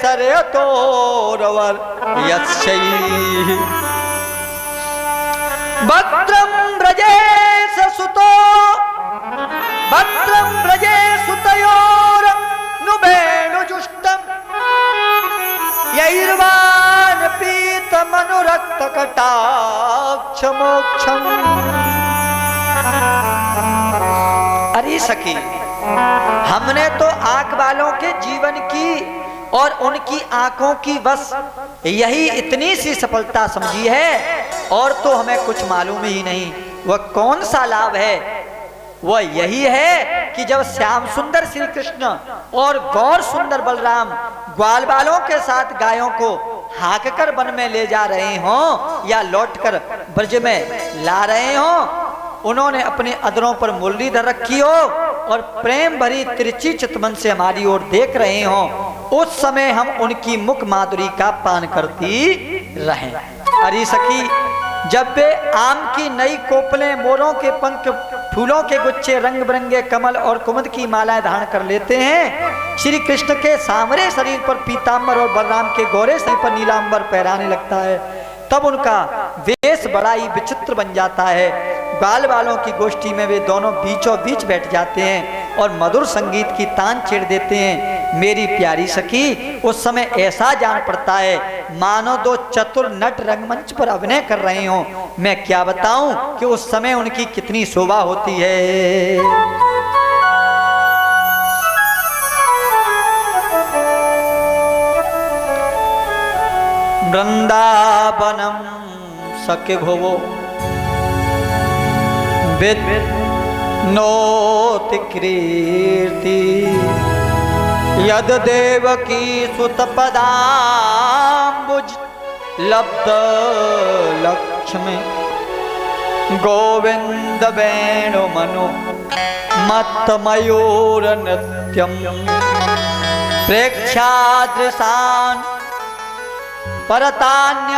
सरे तोरवर यस्यै भद्रं व्रजेश सुतो भद्रं व्रजेश सुतयोर नुबेणुजुष्टं यैर्वान पीत मनुरक्त कटाक्ष मोक्षम। अरे सखी, हमने तो आंख वालों के जीवन की और उनकी आंखों की बस यही इतनी सी सफलता समझी है, और तो हमें कुछ मालूम ही नहीं। वह कौन सा लाभ है? वह यही है कि जब श्याम सुंदर श्री कृष्ण और गौर सुंदर बलराम ग्वाल बालों के साथ गायों को हाँक कर वन में ले जा रहे हों या लौटकर ब्रज में ला रहे हों, उन्होंने अपने अधरों पर मुरली धर रखी हो और प्रेम भरी तिरछी चितमन से हमारी ओर देख रहे हों, उस समय हम उनकी मुख माधुरी का पान करती रहें। अरे सखी, जब वे आम की नई कोपलें, मोरों के पंख, फूलों के गुच्छे, रंग बिरंगे कमल और कुमुद की मालाएं धारण कर लेते हैं, श्री कृष्ण के सांवरे शरीर पर पीतांबर और बलराम के गोरे शरीर पर नीलांबर पहराने लगता है, तब उनका वेश बड़ा ही विचित्र बन जाता है। बाल बालों की गोष्ठी में वे दोनों बीचों बीच बैठ जाते हैं और मधुर संगीत की तान छेड़ देते हैं। मेरी प्यारी सखी, उस समय ऐसा जान पड़ता है मानो दो चतुर नट रंगमंच पर अभिनय कर रहे हों। मैं क्या बताऊं कि उस समय उनकी कितनी शोभा होती है। वृंदावनम सखे भोवो नोति कीर्ति यद देवकी सुत पदाम्बुज लब्ध लक्ष्मी गोविंद वेणु मनु मत मयूर नृत्यम प्रेक्षादृशान परतान्य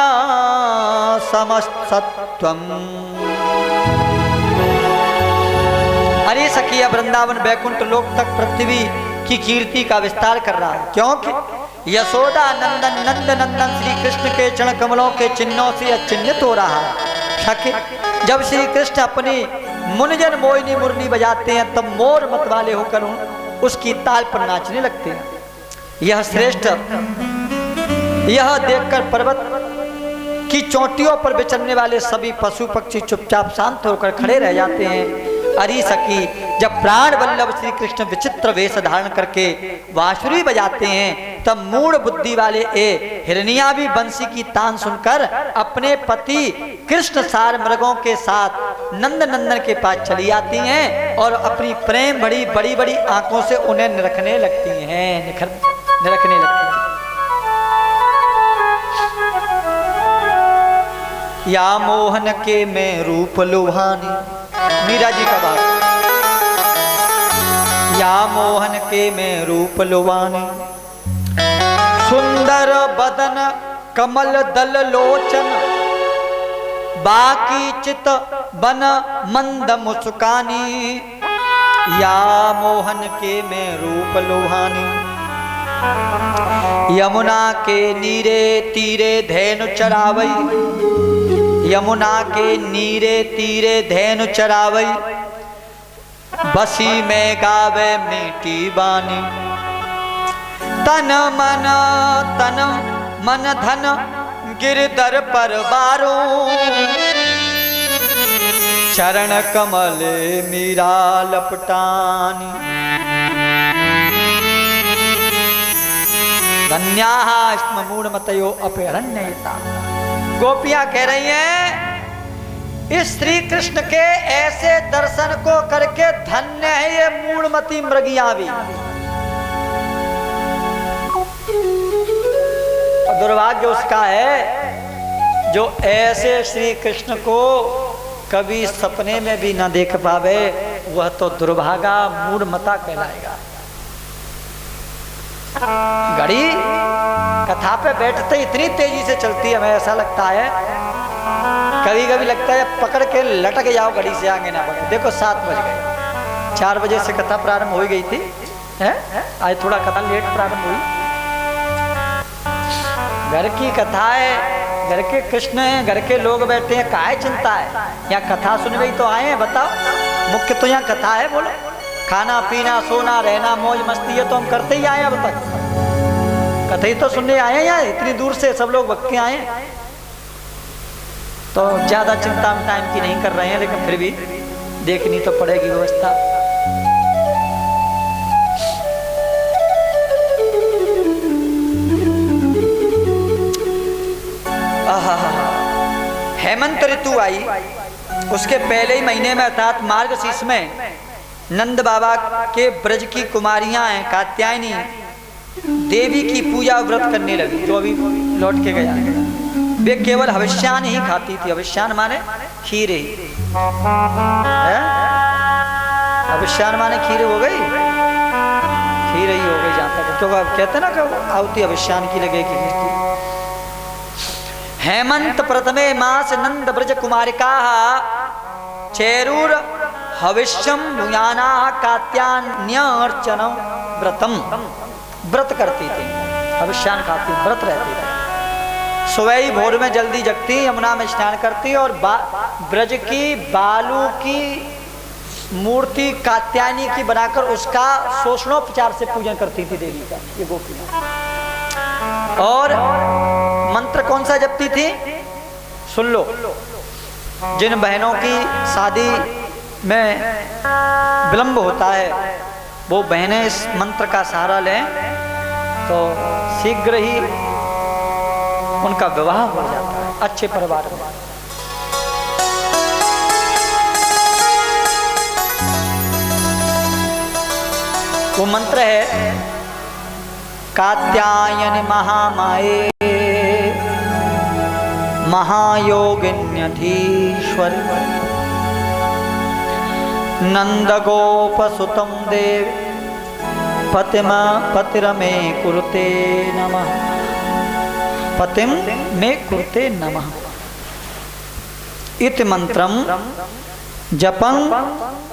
समस्तत्वम। अरे सखी, वृंदावन वैकुंठ लोक तक पृथ्वी की कीर्ति का विस्तार कर रहा है, क्योंकि यशोदा नंदन नंद नंदन श्री कृष्ण के चरण कमलों के चिन्हों से अचिन्हित हो रहा है। सखी, जब श्री कृष्ण अपनी मुनिजन मोहिनी मुरली बजाते हैं, तब मोर मत वाले होकर उसकी ताल पर नाचने लगते हैं। यह श्रेष्ठ, यह देखकर पर्वत की चोटियों पर विचरने वाले सभी पशु पक्षी चुपचाप शांत होकर खड़े रह जाते हैं। अरे सखी, जब प्राण वल्लभ श्री कृष्ण विचित्र वेश धारण करके बांसुरी बजाते हैं, तब मूढ़ बुद्धि वाले हिरनिया भी बंसी की तान सुनकर अपने पति कृष्ण सार मृगों के साथ नंद नंदन के पास चली आती हैं और अपनी प्रेम भरी बड़ी बड़ी आंखों से उन्हें निरखने लगती हैं, निरखने लगती हैं। या मोहन के मैं रूप लुभानी, मीरा जी का बात। या मोहन के मैं रूप लुभानी, सुंदर बदन कमल दल लोचन, बाकी चित बन मंद मुस्कानी। या मोहन के मैं रूप लुभानी, यमुना के नीरे तीरे धैनु चरावई, यमुना के नीरे तीरे धैनु चरावई, बसी में गावे मीठी बानी। तन मन धन गिरधर पर बारो, चरण कमल मीरा लपटानी। धन्याः स्म मूढ़मतयो अपहरण्यता। गोपियां कह रही हैं, इस श्री कृष्ण के ऐसे दर्शन को करके धन्य है ये मूढ़मती मृगियां भी। दुर्भाग्य उसका है जो ऐसे श्री कृष्ण को कभी सपने में भी न देख पावे, वह तो दुर्भागा मूढ़मता कहलाएगा। घड़ी कथा पे बैठते इतनी तेजी से चलती है, हमें ऐसा लगता है, कभी कभी लगता है पकड़ के लटक जाओ, घड़ी से आगे ना बढ़े। देखो 7 बज गए, 4 बजे से कथा प्रारंभ हो गई थी, है? आज थोड़ा कथा लेट प्रारंभ हुई। घर की कथा है, घर के कृष्ण हैं, घर के लोग बैठे हैं, काहे चिंता है? यहाँ कथा सुनने ही तो आए हैं, बताओ। मुख्य तो यहाँ कथा है, बोलो। खाना पीना सोना रहना मौज मस्ती है तो हम करते ही आए अब तक, कथा ही तो सुनने आए हैं। यहाँ इतनी दूर से सब लोग भक्त के आए हैं, तो ज्यादा चिंता हम टाइम की नहीं कर रहे हैं, लेकिन फिर भी देखनी तो पड़ेगी व्यवस्था। हेमंत ऋतु आई, उसके पहले ही महीने में अर्थात मार्गशीर्ष में नंद बाबा के ब्रज की कुमारियां हैं कात्यायनी देवी की पूजा व्रत करने लगी। जो अभी लौट के गया, वे केवल हविष्यान ही खाती थी। हविष्यान माने खीर ही, हविष्यान माने खीर हो गई, खीर ही हो गई जहाँ तक। तो अब कहते ना कि आहुति हविष्यान की लगेगी। हेमंत प्रथमे मास नंद ब्रज कुमारिका चेरूर हविष्यम भुयाना कात्यान्यर्चनम व्रतम, व्रत करती थी, हविष्यान खाती, व्रत रहती थी। सुबह ही भोर में जल्दी जगती, यमुना में स्नान करती और ब्रज की बालू की मूर्ति कात्यायनी की बनाकर उसका शोषणोपचार से पूजन करती थी देवी का, ये गोपियां। और मंत्र कौन सा जपती थी? सुन लो, जिन बहनों की शादी में विलंब होता है वो बहनें इस मंत्र का सहारा लें तो शीघ्र ही उनका विवाह हो जाता है अच्छे परिवार में। वो मंत्र है कात्यायन महामाये महायोगिन्यधीश्वर नंद गोप सुतम देव पतिम पतिरमे कुरुते नमः, पतिम में कुरुते नमः इति मंत्रम जपं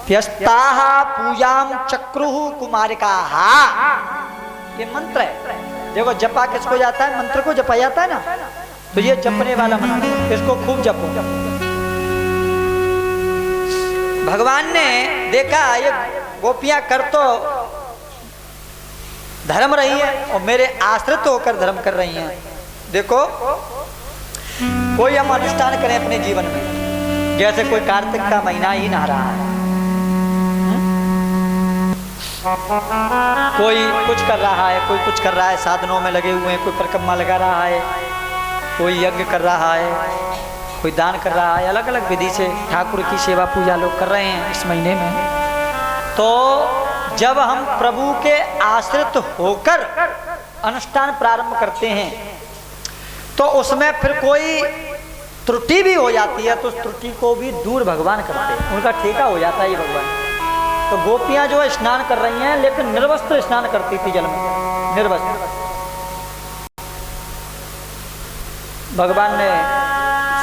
त्यस्ताः पूजाम चक्रुः कुमारिकाः। ये मंत्र है, देखो जपा किसको जाता है? मंत्र को जपा जाता है ना, तो ये जपने वाला मंत्र, इसको खूब जपो। भगवान ने देखा ये गोपियां कर तो धर्म रही है और मेरे आश्रित होकर धर्म कर रही हैं। देखो कोई हम अनुष्ठान करें अपने जीवन में, जैसे कोई कार्तिक का महीना ही नहा रहा है, कोई कुछ कर रहा है, कोई कुछ कर रहा है, साधनों में लगे हुए हैं, कोई परिक्रमा लगा रहा है, कोई यज्ञ कर रहा है, कोई दान कर रहा है, अलग अलग विधि से ठाकुर की सेवा पूजा लोग कर रहे हैं इस महीने में। तो जब हम प्रभु के आश्रित होकर अनुष्ठान प्रारंभ करते हैं तो उसमें फिर कोई त्रुटि भी हो जाती है तो उस त्रुटि को भी दूर भगवान करते हैं, उनका ठेका हो जाता है ये भगवान। तो गोपियां जो है स्नान कर रही हैं लेकिन निर्वस्त्र स्नान करती थी जल में, निर्वस्त्र। भगवान ने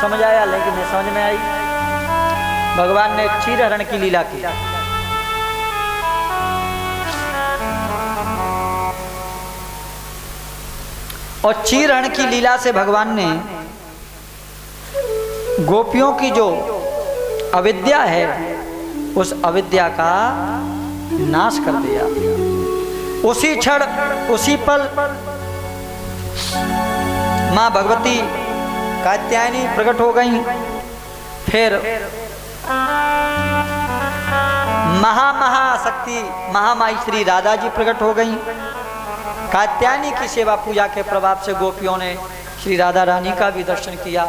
समझाया लेकिन नहीं समझ में आई। भगवान ने क्षीरहरण की लीला की। और क्षीरहरण की लीला से भगवान ने गोपियों की जो अविद्या है उस अविद्या का नाश कर दिया। उसी क्षण उसी पल माँ भगवती कात्यायनी प्रकट हो गई। फिर महाशक्ति महामाई श्री राधा जी प्रकट हो गई। कात्यायनी की सेवा पूजा के प्रभाव से गोपियों ने श्री राधा रानी का भी दर्शन किया।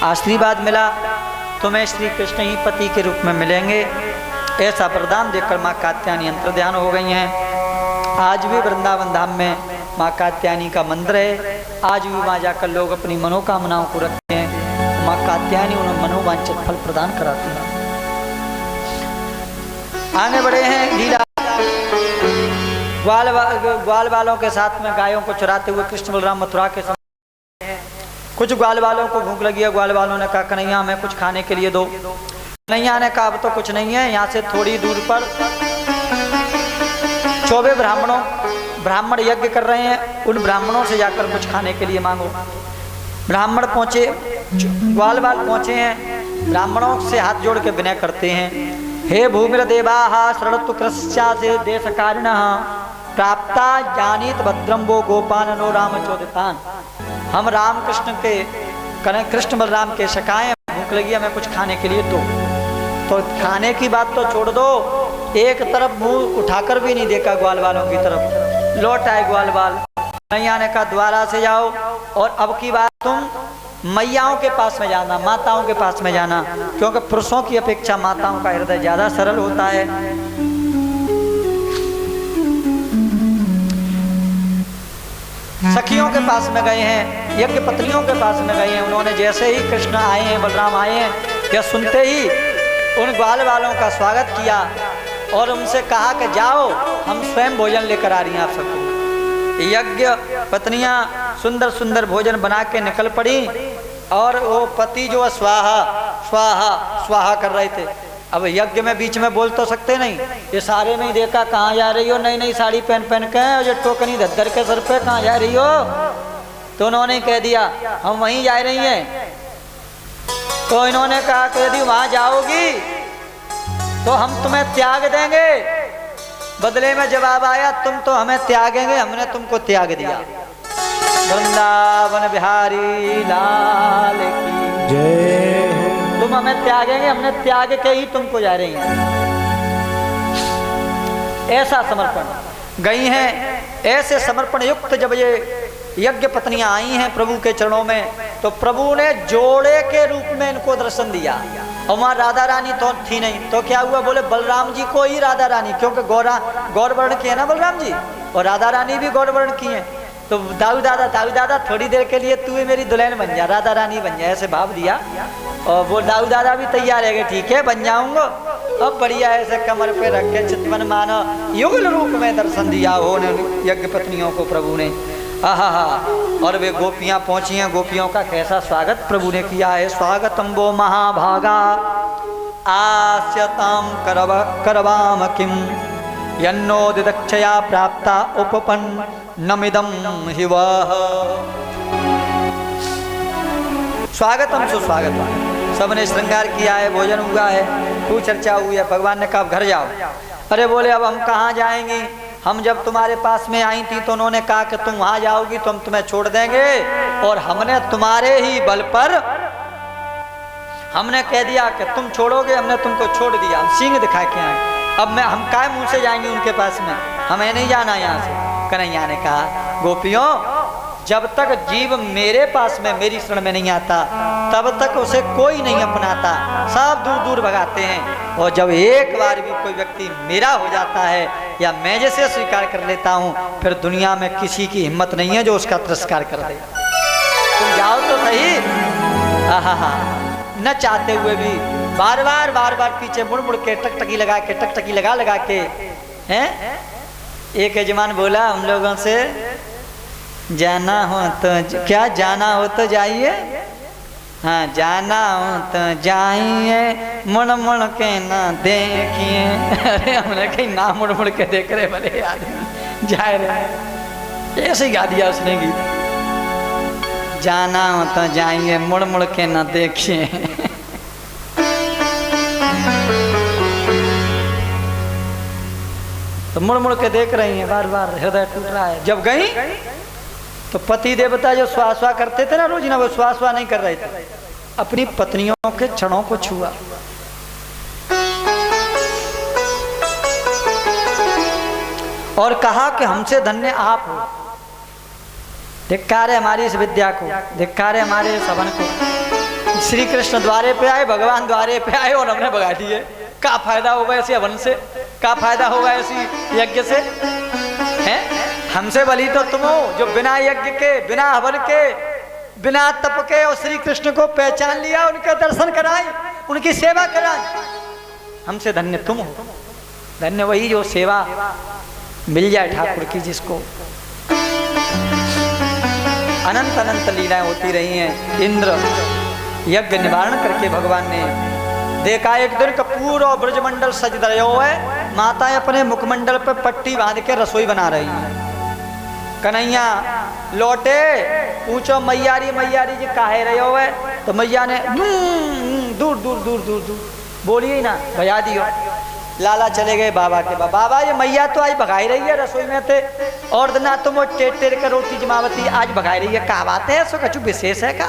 आशीर्वाद मिला, तुम्हें श्री कृष्ण ही पति के रूप में मिलेंगे, ऐसा वरदान देकर माँ कात्यायनी अंतर ध्यान हो गई हैं। आज भी वृंदावन धाम में माँ कात्यायनी का मंदिर है। आज भी वहाँ जाकर लोग अपनी मनोकामनाओं को रखते हैं। माँ कात्यायनी उन्हें मनोवांछित फल प्रदान कराती है। आगे बढ़े हैं लीला। ग्वाल वालों के साथ में गायों को चुराते हुए कृष्ण बलराम मथुरा के समय कुछ ग्वाल वालों को भूख लगी है। ग्वाल वालों ने कहा कन्हैया हमें कुछ खाने के लिए दो। कन्हैया ने कहा अब तो कुछ नहीं है, यहाँ से थोड़ी दूर पर 24 ब्राह्मणों ब्राह्मण यज्ञ कर रहे हैं, उन ब्राह्मणों से जाकर कुछ खाने के लिए मांगो। ब्राह्मण पहुँचे, ग्वाल बाल पहुँचे हैं, ब्राह्मणों से हाथ जोड़ के विनय करते हैं, हे भूमिर देवाः शरणतु कृष्या से देश कारिणः प्राप्ता जानीत भद्रम वो गोपाननो रामचोदितान। हम राम कृष्ण के कृष्ण बलराम के सखाए, भूख लगी हमें कुछ खाने के लिए दो। तो खाने की बात तो छोड़ दो, एक तरफ मुंह उठाकर भी नहीं देखा ग्वाल वालों की तरफ, लौट आए ग्वाल वाल। नहीं आने का द्वारा से जाओ, और अब की बात तुम मैयाओं के पास में जाना, माताओं के पास में जाना, क्योंकि पुरुषों की अपेक्षा माताओं का हृदय ज्यादा सरल होता है। सखियों के पास में गए हैं, यज्ञ पत्नियों के पास में गए हैं। उन्होंने जैसे ही कृष्ण आए हैं, बलराम आए हैं, यह सुनते ही उन ग्वाल वालों का स्वागत किया और उनसे कहा कि जाओ, हम स्वयं भोजन लेकर आ रही हैं आप सबको। यज्ञ पत्नियां सुंदर सुंदर भोजन बना के निकल पड़ी, और वो पति जो स्वाहा स्वाहा स्वाहा कर रहे थे। अब यज्ञ में बीच में बोल तो सकते नहीं, ये सारे में ही देखा, कहाँ जा रही हो, नई नई साड़ी पहन पहन के, और ये टोकनी धद्दर के सर पे, कहाँ जा रही हो। तो उन्होंने कह दिया हम वहीं जा रही हैं। तो इन्होंने कहा कि यदि वहां जाओगी तो हम तुम्हें त्याग देंगे। बदले में जवाब आया, तुम तो हमें त्यागेंगे, हमने तुमको त्याग दिया। वृंदावन बिहारी लाल की जय। तुम हमें त्यागेंगे, हमने त्याग के ही तुमको जा रही हैं। ऐसा समर्पण गई हैं। ऐसे समर्पण युक्त जब ये यज्ञ पत्नियां आई हैं प्रभु के चरणों में, तो प्रभु ने जोड़े के रूप में इनको दर्शन दिया। और वहाँ राधा रानी तो थी नहीं, तो क्या हुआ, बोले बलराम जी को ही राधा रानी, क्योंकि गौर वर्ण की है ना बलराम जी, और राधा रानी भी गौर वर्ण की है। तो दाऊ दादा थोड़ी देर के लिए तू मेरी दुल्हन बन जा, राधा रानी बन जा, ऐसे भाव दिया। और वो दाऊ दादा भी तैयार है, ठीक है बन जाऊंगा। अब बढ़िया ऐसे कमर पे रख के चितवन मानो युगल रूप में दर्शन दिया हो यज्ञ पत्नियों को प्रभु ने। आहा, और वे गोपियां पहुंची हैं, गोपियों का कैसा स्वागत प्रभु ने किया है। स्वागतम वो महाभागा आस्यताम करवाम किम यन्नो दिदक्षया प्राप्ता उपपन्नमिदं हि वः। स्वागतम सुस्वागतम, सबने श्रृंगार किया है, भोजन हुआ है, खूब चर्चा हुई है। भगवान ने कहा घर जाओ। अरे बोले अब हम कहाँ जाएंगे, हम जब तुम्हारे पास में आई थी तो उन्होंने कहा कि तुम वहां जाओगी तो हम तुम्हें छोड़ देंगे, और हमने तुम्हारे ही बल पर हमने कह दिया कि तुम छोड़ोगे, हमने तुमको छोड़ दिया, हम सींग दिखा के आए। अब हम काय मुंह से जाएंगे उनके पास में, हमें नहीं जाना यहाँ से। कन्हैया ने कहा गोपियों, जब तक जीव मेरे पास में मेरी शरण में नहीं आता तब तक उसे कोई नहीं अपनाता, सब दूर दूर भगाते हैं। और जब एक बार भी कोई व्यक्ति मेरा हो जाता है या मैं जैसे स्वीकार कर लेता हूँ, फिर दुनिया में किसी की हिम्मत नहीं है जो उसका तिरस्कार कर दे। तुम जाओ तो सही। आहा, न चाहते हुए भी बार बार पीछे मुड़ मुड़ के टकटकी लगा के हैं। एक यजमान बोला हम लोगों से, जाना हो तो क्या, जाना हो तो जाइए, हाँ जाना हो तो जाइए, मुड़ मुड़ के ना देखिए। अरे हमने कहीं ना मुड़ मुड़ के देख रहे भले आदमी जा रहे, ऐसे ही गा दिया उसने गीत। जाना हो तो जाइए, मुड़ मुड़ के ना देखिए। तो मुड़ मुड़ के देख रही हैं, बार बार हृदय टूट रहा है। जब गई तो पति देवता जो स्वास्वा करते थे ना रोज ना, वो स्वास्वा नहीं कर रहे थे, अपनी पत्नियों के क्षणों को छुआ। और कहा कि हमसे धन्य आप हो, धिक्कार है हमारी इस विद्या को, धिक्कार है हमारे इस हवन को। श्री कृष्ण द्वारे पे आए, भगवान द्वारे पे आए और हमने भगा दिए। क्या फायदा होगा ऐसे हवन से, क्या फायदा होगा ऐसी यज्ञ से, हैं? हमसे भली तो तुम हो जो बिना यज्ञ के, बिना हवन के, बिना तप के और श्री कृष्ण को पहचान लिया, उनके दर्शन कराए, उनकी सेवा कराए। हमसे धन्य तुम हो। धन्य वही जो सेवा मिल जाए ठाकुर की, जिसको अनंत अनंत लीलाएं होती रही हैं। इंद्र यज्ञ निवारण करके भगवान ने देखा एक दिन कपूर और ब्रजमंडल सज रहे है, माताएं अपने मुखमंडल पर पट्टी बांध के रसोई बना रही हैं। कन्हैया लौटे, पूछो मैयारी जी काहे रहे हो? तो मैया ने दूर दूर दूर दूर दूर बोलिए ही ना, भजा दियो। लाला चले गए बाबा के पास। बाबा ये मैया तो आज भगाई रही है, रसोई में थे और ना तुम वो टेर का रोटी जमावती आज भगाई रही है, कहा बात है? सो कछु विशेष है का?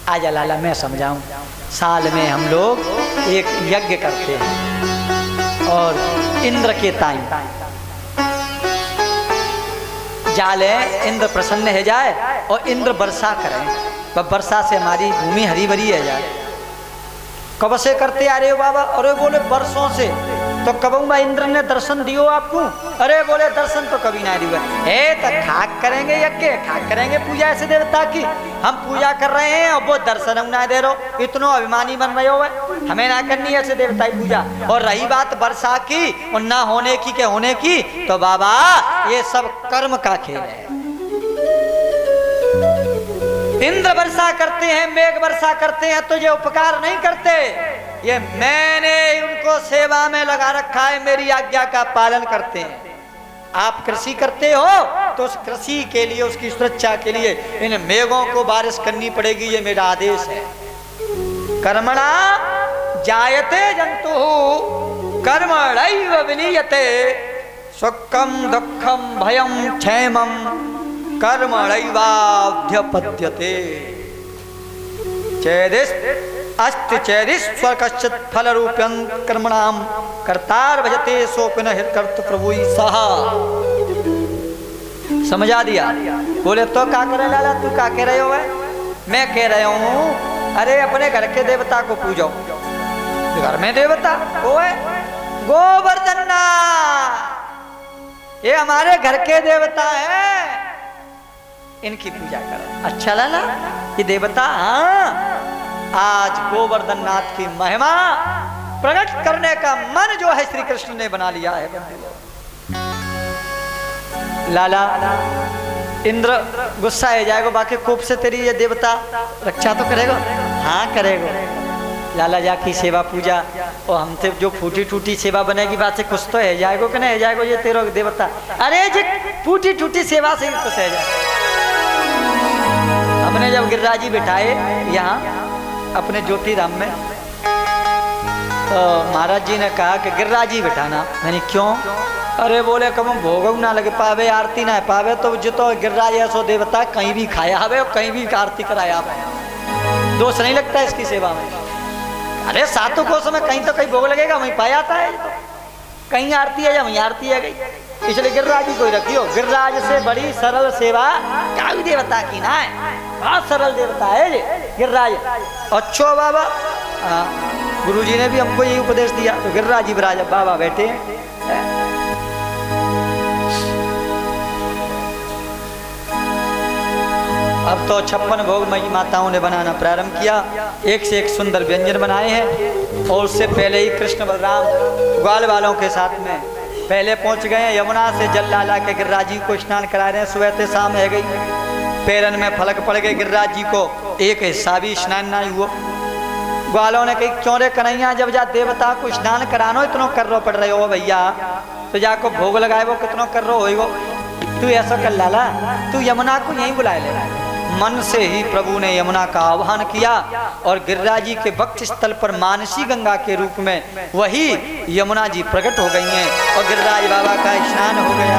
आजा लाला मैं समझाऊं। साल में हम लोग एक यज्ञ करते हैं और इंद्र के टाइम जाले, इंद्र प्रसन्न है जाए और इंद्र वर्षा करें, वर्षा से हमारी भूमि हरी भरी है जाए। कब से करते आ रहे हो बाबा? अरे बोले वर्षों से। तो कब इंद्र ने दर्शन दियो आपको? अरे बोले दर्शन तो कभी ना दिया है। तो खाक करेंगे यज्ञ, खाक करेंगे पूजा ऐसे देवता की, हम पूजा कर रहे हैं और वो दर्शन ना दे रहे हो, इतना अभिमानी बन रहे हो, हमें ना करनी ऐसे देवता की पूजा। और रही बात वर्षा की और ना होने की के होने की, तो बाबा ये सब कर्म का खेल है। इंद्र वर्षा करते हैं, मेघ वर्षा करते हैं, तो ये उपकार नहीं करते, ये मैंने उनको सेवा में लगा रखा है, मेरी आज्ञा का पालन करते हैं। आप कृषि करते हो तो उस कृषि के लिए, उसकी सुरक्षा के लिए इन मेघों को बारिश करनी पड़ेगी, ये मेरा आदेश है। कर्मणा जायते जंतु कर्मणैव विलीयते, सुखम दुखम भयम क्षेमम कर्मणैवाध्यपद्यते। अस्ति चेदिस्वर कश्चित् फल रूप्यं कर्मणाम कर्तार भजते सोपिन हितकर्त प्रभु सहा। समझा दिया? बोले तो क्या करे लाला, तू क्या कह रहे हो? मैं कह रहा हूँ अरे अपने घर के देवता को पूजो। घर में देवता वो है गोवर्धन, ये हमारे घर के देवता है, इनकी पूजा करो। अच्छा लाला ये देवता? हाँ, आज गोवर्धन नाथ की महिमा प्रकट करने का मन जो है श्री कृष्ण ने बना लिया है। लाला इंद्र गुस्सा है जाएगा, बाकी कोप से तेरी ये देवता रक्षा तो करेगा? हाँ करेगा। लाला जाकी सेवा पूजा और हमसे जो फूटी टूटी सेवा बनेगी बात से कुछ तो है जाएगा कि नहीं है जाएगा ये तेरा देवता? अरे जी फूटी टूटी सेवा से कुछ है जाएगा। हमने जब गिरिराज जी बिठाए यहाँ अपने ज्योतिराम में, तो महाराज जी ने कहा कि गिरिराज जी बिठाना। मैंने क्यों? अरे बोले कब भोग ना लगे पावे, आरती ना पावे, तो जो तो गिरिराज ऐसो देवता कहीं भी खाया हवे और कहीं भी आरती कराया हवे, दोष नहीं लगता इसकी सेवा में। अरे सातों कोष में कहीं तो कहीं भोग लगेगा, वहीं पाया आता है, तो कहीं आरती है या वहीं आरती है गई, इसलिए गिरिराज जी को ही रखियो। गिरिराज से बड़ी सरल सेवा काली देवता की ना है, बहुत सरल देवता है ये गिरिराज। अच्छो बाबा, गुरुजी ने भी हमको यही उपदेश दिया, तो गिरिराज जी विराज बाबा बैठे हैं। अब तो 56 भोग मई माताओं ने बनाना प्रारंभ किया, एक से एक सुंदर व्यंजन बनाए हैं। और उससे पहले ही कृष्ण बलराम ग्वाल वालों के साथ में पहले पहुंच गए हैं। यमुना से जल ला के गिरिराज जी को स्नान करा रहे हैं। सुबह से शाम है गई, पैरन में फलक पड़ गए गिरिराज जी को, एक हिस्सा भी स्नान ना हुआ। ग्वालों ने कही क्यों रे कन्हैया, जब जा देवता को स्नान करानो इतना कर रो पड़ रहे हो भैया, तो जाको भोग लगाए वो कितना कर रो हो। तू ऐसा कर लाला, तू यमुना को यहीं बुलाए ले। मन से ही प्रभु ने यमुना का आह्वान किया और गिरिराज जी के वक्ष स्थल पर मानसी गंगा के रूप में वही यमुना जी प्रकट हो गई हैं और गिरिराज बाबा का स्नान हो गया।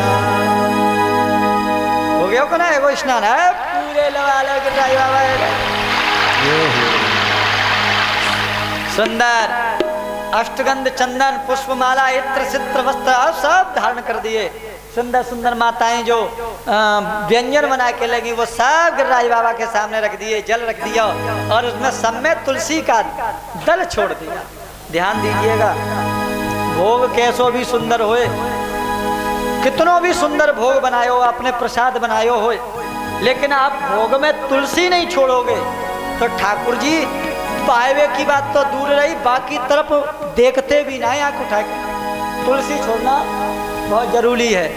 हो गया को ना वो स्नान है पूरे लगा लो गिरिराज बाबा। सुंदर अष्टगंध चंदन पुष्पमाला इत्र चित्र वस्त्र सब धारण कर दिए। सुंदर सुंदर माताएं जो व्यंजन बना के लगी वो सब गिरिराज बाबा के सामने रख दिए, जल रख दिया और उसमें सब में तुलसी का दल छोड़ दिया। ध्यान दीजिएगा, भोग कैसो भी सुंदर होए, कितनों भी सुंदर भोग बनायो अपने प्रसाद बनायो होए, लेकिन आप भोग में तुलसी नहीं छोड़ोगे तो ठाकुर जी पाएवे की बात तो दूर रही, बाकी तरफ देखते भी ना आंख उठा के। तुलसी छोड़ना बहुत जरूरी है।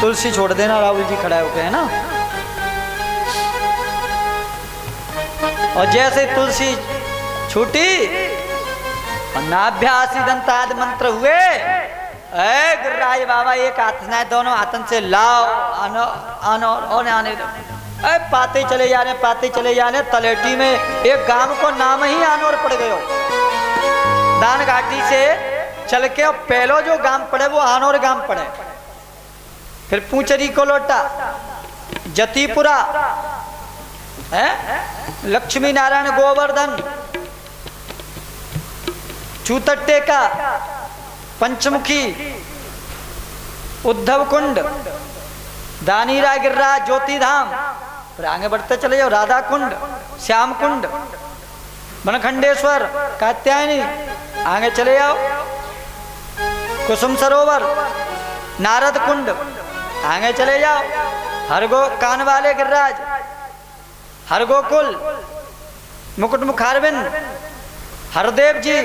तुलसी छोड़ देना, राहुल जी खड़ा होके है ना। और जैसे तुलसी छूटी और नाभ्यासी दंताद मंत्र हुए ए गिरिराज बाबा एक हाथ से दोनों हाथन से लाओ आनो आनो और आने दो। पाते चले जाने तलेटी में एक गांव को नाम ही आनोर पड़ गयो। दान घाटी से चल के और पहलो जो गांव पड़े वो आनोर गांव पड़े। फिर पूंचरी को लौटा, जतीपुरा है, लक्ष्मी नारायण गोवर्धन, चूतट्टे का, पंचमुखी, उद्धव कुंड, दानीरा गिरिराज, ज्योति धाम। फिर आगे बढ़ते चले जाओ, राधा कुंड, श्याम कुंड, बनखंडेश्वर, कात्यायनी। आगे चले जाओ, कुसुम सरोवर, नारद कुंड। आगे चले जाओ, हरगो कान वाले गिरिराज, हरगोकुल, मुकुट मुखारविंद, हरदेव जी,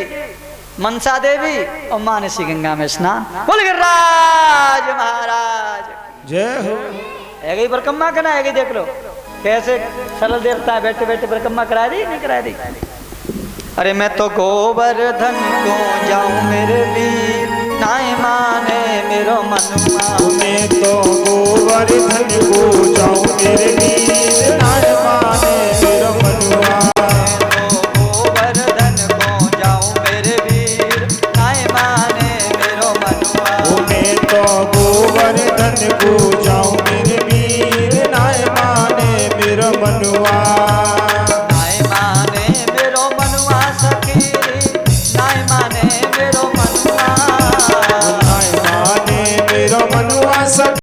मनसा देवी और मानसी गंगा में स्नान। बोल गिरिराज महाराज जय हो। है गई परिक्रमा करना है गई, देख लो कैसे सरल देवता है, बैठे बैठे परिक्रमा करा दी नहीं करा दी। अरे मैं तो गोवर्धन को जाऊं मेरे वीर, नाय माने मेरो मनुआ। मैं तो गोवर्धन को जाऊं मेरे वीर, नाय माने मेरो मनुआ। गोवर्धन को जाऊं मेरे वीर, नाय माने मेरो मनुआ। मैं तो गोवर्धन को जाऊं मेरे वीर, नाय माने मेरो मनुआ।